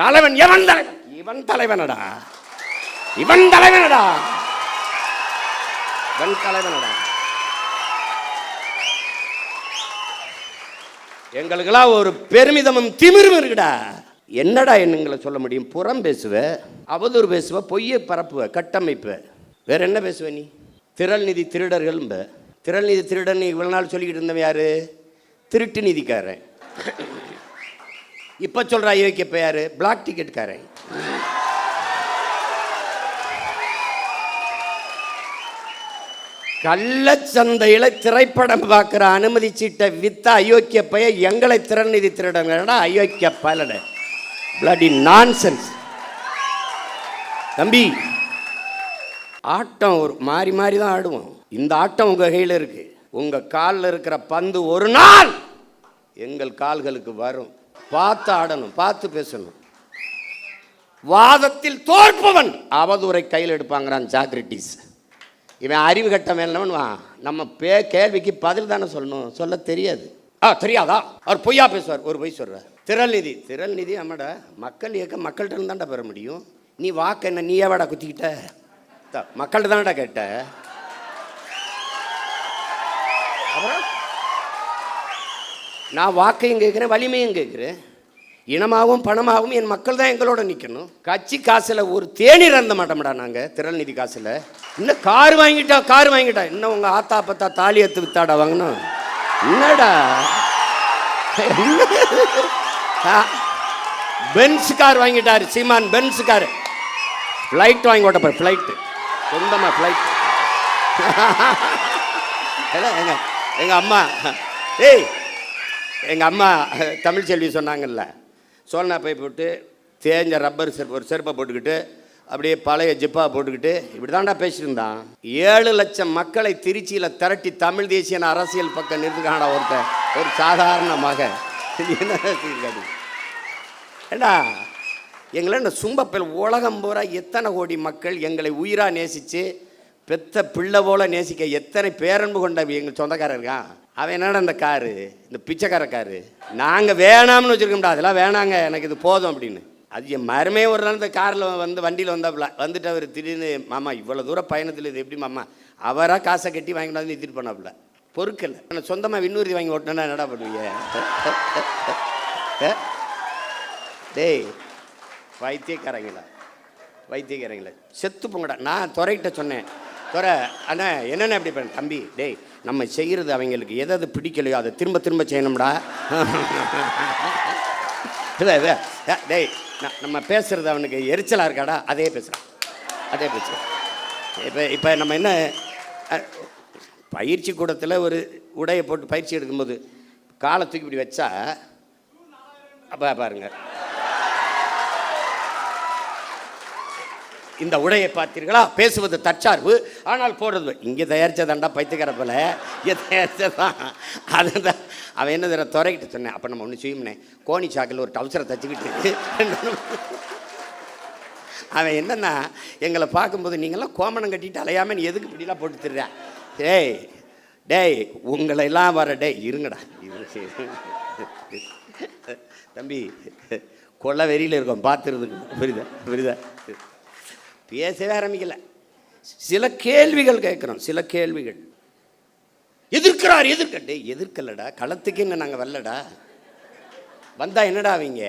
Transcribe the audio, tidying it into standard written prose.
தலைவன் எவன் தலைவன்? இவன் தலைவனடா, இவன் தலைவனடா, இவன் தலைவனடா. எங்களுக்கெல்லாம் ஒரு பெருமிதமும் திமிரும் இருக்குடா. என்னடா என்னங்களை சொல்ல முடியும்? புறம் பேசுவ, அவதூறு பேசுவ, பொய்யை பரப்புவ, கட்டமைப்ப, வேற என்ன பேசுவ நீ? திரள் நிதி திருடர்கள். திரள் நிதி திருடன் இவ்வளவு நாள் சொல்லிக்கிட்டு இருந்தவன் யாரு? திருட்டு நிதிக்காரன். இப்ப சொல்ற ஐயோக்கியப்ப யாரு? பிளாக் டிக்கெட்காரன். கள்ளச்சந்தையில திரைப்படம் பார்க்கிற அனுமதி சீட்டை வித்த அயோக்கிய பைய எங்களை திறன் நிதி திருடங்கடா. அயோக்கிய பலட பிளடி நான்சென்ஸ். தம்பி, ஆட்டம் ஒரு மாறி மாறி தான் ஆடுவோம். இந்த ஆட்டம் உங்க கையில் இருக்கு. உங்க காலில் இருக்கிற பந்து ஒரு நாள் எங்கள் கால்களுக்கு வரும். பார்த்து ஆடணும், பார்த்து பேசணும். வாதத்தில் தோற்பவன் அவதூறை கையில் எடுப்பாங்கிறான் சாக்ரட்டிஸ். இவன் அறிவு கட்ட மேலவன். நம்ம கேள்விக்கு பதில் தானே சொல்லணும், சொல்ல தெரியாது. தெரியாதா? அவர் பொய்யா பேசுவார், ஒரு பொய் சொல்றார். திரள் நிதி, திரள் நிதி ஆமாடா, மக்கள் இயக்கம் மக்கள்கிட்ட இருந்தாண்டா பெற முடியும். நீ வாக்கு என்ன நீ ஏவாடா குத்திக்கிட்ட? மக்கள்கிட்ட தானடா கேட்ட. அப்புறம் நான் வாக்கையும் கேட்குறேன், வலிமையும் கேட்குறேன். இனமாகவும் பணமாகவும் என் மக்கள் தான் எங்களோட நிற்கணும். கட்சி காசில் ஒரு தேநீர் இருந்த மாட்டோம்டா நாங்கள். திரள் நிதி காசில் இன்னும் கார் வாங்கிட்டா இன்னும் உங்கள் ஆத்தா பத்தா தாலி எடுத்து வித்தாடா வாங்கணும். என்னடா பென்ஸ் கார் வாங்கிட்டாரு சீமான். பென்ஸ் கார், ஃப்ளைட் வாங்கி ஓட்டப்பாரு. ஃப்ளைட்டு சொந்தமாக ஃப்ளைட். எங்கள் அம்மா எங்கள் அம்மா தமிழ் செல்வி சொன்னாங்கல்ல, சோழனா பை போட்டு தேஞ்ச ரப்பர் ஒரு செருப்பை போட்டுக்கிட்டு அப்படியே பழைய ஜிப்பா போட்டுக்கிட்டு இப்படி தாண்டா பேசியிருந்தான். 7 லட்சம் மக்களை திருச்சியில் திரட்டி தமிழ் தேசிய அரசியல் பக்கம் நிறுத்துக்கான ஒருத்தர், ஒரு சாதாரண மகன். ஏண்டா எங்களை இந்த சும்பப்பல் உலகம் பூரா எத்தனை கோடி மக்கள் எங்களை உயிராக நேசித்து பெத்த பிள்ளை போல நேசிக்க எத்தனை பேரன்பு கொண்ட எங்கள் சொந்தக்காரர் இருக்கான். அவன் என்னடா இந்த காரு, இந்த பிச்சைக்கார காரு நாங்கள் வேணாம்னு வச்சுருக்கோம்டா. அதெல்லாம் வேணாங்க, எனக்கு இது போதும் அப்படின்னு. அது என் மருமே ஒரு நாள் இந்த காரில் வந்து வண்டியில் வந்தாப்புல வந்துட்டு அவர் திடீர்னு, மாமா இவ்வளோ தூரம் பயணத்தில் இது எப்படி மாமா, அவராக காசை கட்டி வாங்கிட்டு வந்து நிறுத்திட்டு போனாப்புல. பொறுக்கல. ஆனால் சொந்தமாக விண்ணூர்த்தி வாங்கி ஓட்டினா என்னடா பண்ணுவீங்க? டேய் வைத்தியக்காரங்களா, வைத்தியக்காரங்களா செத்து போங்கடா. நான் துறைகிட்ட சொன்னேன், துறை அண்ணா என்னென்ன எப்படி பண்ண தம்பி, டேய் நம்ம செய்கிறது அவங்களுக்கு எதாவது பிடிக்கலையோ அதை திரும்ப திரும்ப செய்யணும்டா. டேய் நம்ம பேசுகிறது அவனுக்கு எரிச்சலாக இருக்காடா, அதே பேசுகிறான், அதே பேசுகிறேன். இப்போ நம்ம என்ன பயிற்சி கூடத்தில் ஒரு உடையை போட்டு பயிற்சி எடுக்கும்போது காலை தூக்கி இப்படி வச்சா அப்போ பாருங்க, இந்த உடையை பார்த்தீர்களா, பேசுவது தற்சார்பு ஆனால் போடுறது இங்கே தயாரித்ததாண்டா பைத்துக்கிறப்பல இங்கே தயாரித்ததான். அதுதான் அவன் என்ன தர துறைக்கிட்ட சொன்னேன். அப்போ நம்ம ஒன்று செய்யும்னே, கோணி சாக்கில் ஒரு டவுசரை தச்சுக்கிட்டு அவன் என்னன்னா எங்களை பார்க்கும்போது நீங்கள்லாம் கோமணம் கட்டிட்டு அலையாமல் எதுக்கு இப்படிலாம் போட்டு தர்றேன். டேய் டேய் உங்களை எல்லாம் வர டே இருங்கடா, தம்பி கொள்ள வெறியில் இருக்கோம் பார்த்துறதுக்கு. புரியுதா புரியுதா? பேசவே ஆரம்பிக்கல. சில கேள்விகள் கேட்குறோம், சில கேள்விகள் எதிர்க்கிறார். எதிர்க்கட்டே எதிர்க்கலடா, களத்துக்கு என்ன நாங்கள் வரலடா. வந்தா என்னடா அவங்க